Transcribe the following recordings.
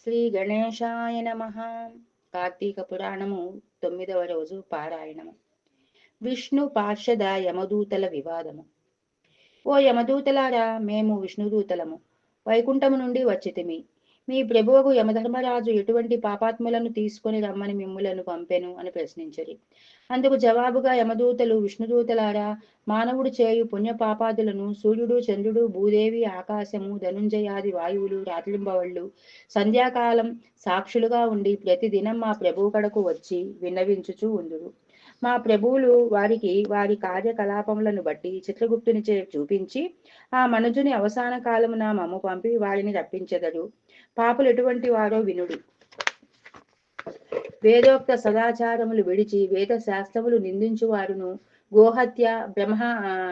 శ్రీ గణేశాయ నమః. కార్తీక పురాణము 9వ రోజు పారాయణము. విష్ణు పార్షద యమదూతల వివాదము. ఓ యమదూతలారా, మేము విష్ణుదూతలము, వైకుంఠము నుండి వచ్చితిమి. మీ ప్రభువుకు యమధర్మరాజు ఎటువంటి పాపాత్ములను తీసుకొని రమ్మని మిమ్ములను పంపెను అని ప్రశ్నించరి. అందుకు జవాబుగా యమదూతలు, విష్ణుదూతలారా, మానవుడు చేయు పుణ్య పాపాదులను సూర్యుడు, చంద్రుడు, భూదేవి, ఆకాశము, ధనుంజయాది వాయువులు రాత్రింబవళ్ళు సంధ్యాకాలం సాక్షులుగా ఉండి ప్రతిదినం మా ప్రభువు కడకు వచ్చి విన్నవించుచూ ఉందురు. మా ప్రభువులు వారికి వారి కార్యకలాపములను బట్టి చిత్రగుప్తునిచే చూపించి ఆ మనుజుని అవసాన కాలమున మమ్ము పంపి వారిని రప్పించెదరు. పాపులు ఎటువంటి వారో వినుడు. వేదోక్త సదాచారములు విడిచి వేద శాస్త్రములు నిందించువారును, గోహత్య, బ్రహ్మ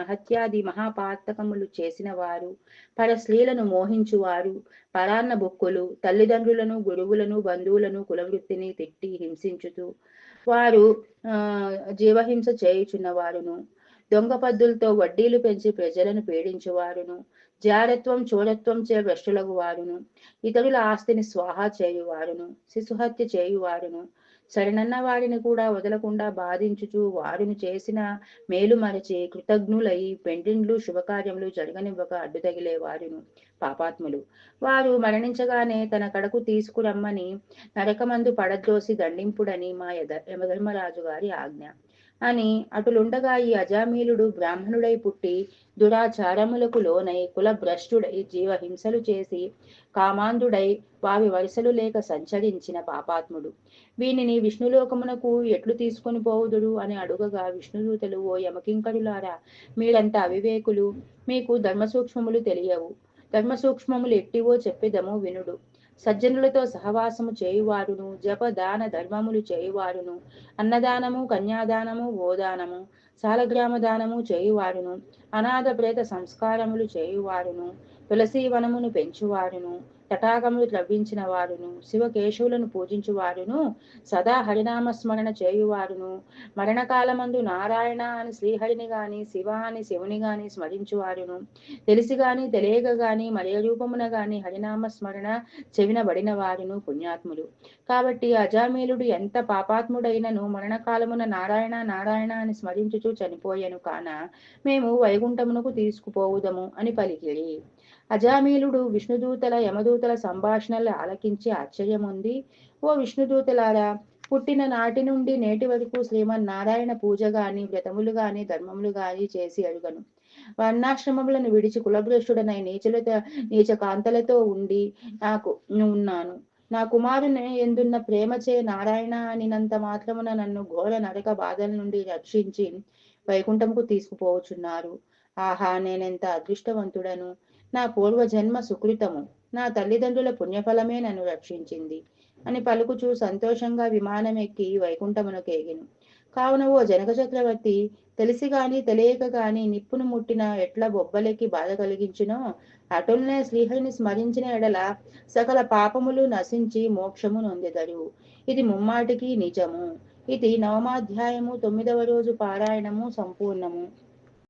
హత్యాది మహాపాతకములు చేసిన వారు, పరస్త్రీలను మోహించువారు, పరాన్న బుక్కులు, తల్లిదండ్రులను, గురువులను, బంధువులను, కులవృత్తిని తిట్టి హింసించుతూ వారు జీవహింస చేయుచున్నవారును, దొంగ పద్దులతో వడ్డీలు పెంచి ప్రజలను పీడించువారును, జారత్వం చోరత్వం చే భ్రష్టులకు వారును, ఇతరుల ఆస్తిని స్వాహా చేయువారును, శిశుహత్య చేయువారును, శరణన్న వారిని కూడా వదలకుండా బాధించుచు వారును చేసిన మేలు మరచి కృతజ్ఞులై పెండిండ్లు శుభకార్యములు జరగనివ్వక అడ్డు తగిలే వారును పాపాత్ములు. వారు మరణించగానే తన కడకు తీసుకురమ్మని నరకమందు పడద్రోసి దండింపుడని మా యమధర్మరాజు గారి ఆజ్ఞ అని. అటులుండగా ఈ అజామీలుడు బ్రాహ్మణుడై పుట్టి దురాచారములకు లోనై కులభ్రష్టుడై జీవహింసలు చేసి కామాంధుడై వారి వరుసలు లేక సంచరించిన పాపాత్ముడు. వీనిని విష్ణులోకమునకు ఎట్లు తీసుకొని పోవుదురు అని అడుగగా విష్ణుదూతలు, ఓ యమకింకరులారా, మీరంతా అవివేకులు, మీకు ధర్మసూక్ష్మములు తెలియవు. ధర్మసూక్ష్మములు ఎట్టివో చెప్పిదము వినుడు. సజ్జనులతో సహవాసము చేయువారును, జప దాన ధర్మములు చేయువారును, అన్నదానము, కన్యాదానము, గోదానము, సాలగ్రామ దానము చేయువారును, అనాథ ప్రేత సంస్కారములు చేయువారును, తులసీవనమును పెంచువారును, తటాకములు త్రవ్వించిన వారును, శివకేశవులను పూజించువారును, సదా హరినామ స్మరణ చేయువారును, మరణకాలమందు నారాయణ అని శ్రీహరిని గాని శివ అని శివుని గాని స్మరించువారును, తెలిసి గాని తెలియక గాని మరే రూపమున గాని హరినామ స్మరణ చెవినబడిన వారును పుణ్యాత్ములు. కాబట్టి అజామీలుడు ఎంత పాపాత్ముడైనను మరణకాలమున నారాయణ నారాయణ అని స్మరించుచు చనిపోయెను కాన మేము వైకుంఠమునకు తీసుకుపోవుదము అని పలికిరి. అజామీలుడు విష్ణుదూతల యమదూతల సంభాషణలు ఆలకించి ఆశ్చర్యముంది. ఓ విష్ణుదూతలారా, పుట్టిన నాటి నుండి నేటి వరకు శ్రీమన్నారాయణ పూజ గాని వ్రతములు గాని ధర్మములు గాని చేసి అడుగను. వర్ణాశ్రమములను విడిచి కులభ్రష్టుడనై నీచ కాంతలతో ఉండి ఉన్నాను. నా కుమారుని ఎందున్న ప్రేమచే నారాయణ అనినంత మాత్రమున నన్ను ఘోర నరక బాధల నుండి రక్షించి వైకుంఠంకు తీసుకుపోవచ్చున్నారు. ఆహా, నేనెంత అదృష్టవంతుడను! నా పూర్వజన్మ సుకృతము, నా తల్లిదండ్రుల పుణ్యఫలమే నన్ను రక్షించింది అని పలుకుచూ సంతోషంగా విమానం ఎక్కి వైకుంఠమునకేగిను. కావున ఓ జనక చక్రవర్తి, తెలిసి గాని తెలియక గాని నిప్పును ముట్టిన ఎట్ల బొబ్బలెక్కి బాధ కలిగించినో అటుల్నే శ్రీహరిని స్మరించిన ఎడల సకల పాపములు నశించి మోక్షము నొందెదరు. ఇది ముమ్మాటికి నిజము. ఇది 9వ అధ్యాయము 9వ రోజు పారాయణము సంపూర్ణము.